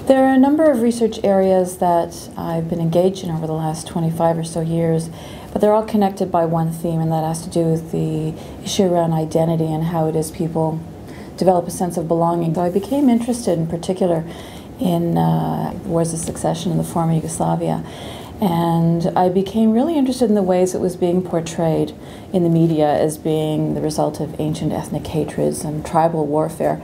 There are a number of research areas that I've been engaged in over the last 25 or so years, but they're all connected by one theme, and that has to do with the issue around identity and how it is people develop a sense of belonging. So I became interested in particular in wars of succession in the former Yugoslavia, and I became really interested in the ways it was being portrayed in the media as being the result of ancient ethnic hatreds and tribal warfare,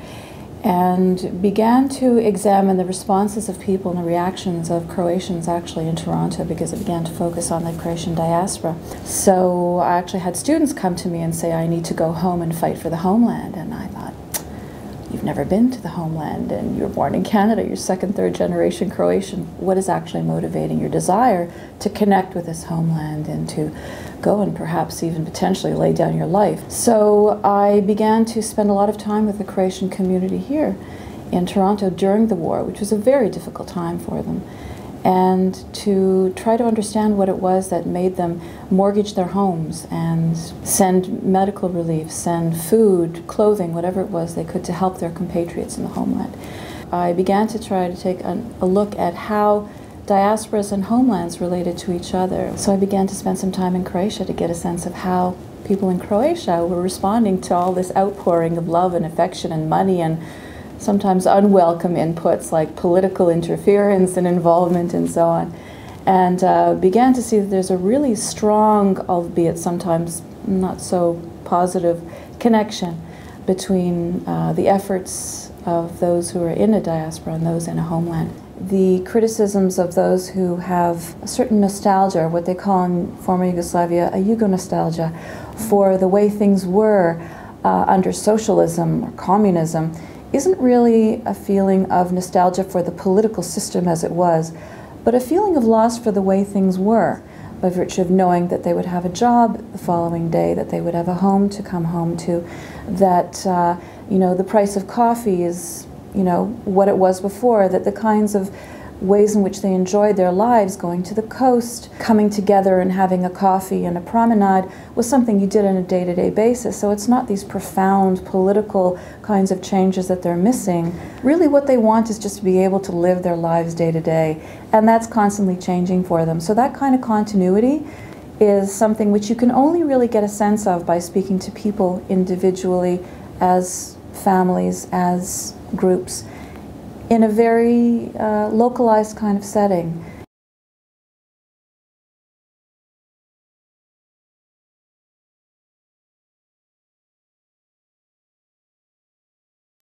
and began to examine the responses of people and the reactions of Croatians actually in Toronto, because it began to focus on the Croatian diaspora. So I actually had students come to me and say, I need to go home and fight for the homeland. And I thought, you've never been to the homeland, and you were born in Canada, you're second, third generation Croatian. What is actually motivating your desire to connect with this homeland and to go and perhaps even potentially lay down your life? So I began to spend a lot of time with the Croatian community here in Toronto during the war, which was a very difficult time for them, and to try to understand what it was that made them mortgage their homes and send medical relief, send food, clothing, whatever it was they could to help their compatriots in the homeland. I began to try to take a look at how diasporas and homelands related to each other. So I began to spend some time in Croatia to get a sense of how people in Croatia were responding to all this outpouring of love and affection and money and sometimes unwelcome inputs like political interference and involvement and so on. And began to see that there's a really strong, albeit sometimes not so positive, connection between the efforts of those who are in a diaspora and those in a homeland. The criticisms of those who have a certain nostalgia, what they call in former Yugoslavia a Yugo-nostalgia, for the way things were under socialism or communism, isn't really a feeling of nostalgia for the political system as it was, but a feeling of loss for the way things were, by virtue of knowing that they would have a job the following day, that they would have a home to come home to, that the price of coffee is what it was before, that the kinds of ways in which they enjoyed their lives, going to the coast, coming together and having a coffee and a promenade, was something you did on a day-to-day basis. So it's not these profound political kinds of changes that they're missing. Really what they want is just to be able to live their lives day to day, and that's constantly changing for them. So that kind of continuity is something which you can only really get a sense of by speaking to people individually, as families, as groups, in a very localized kind of setting.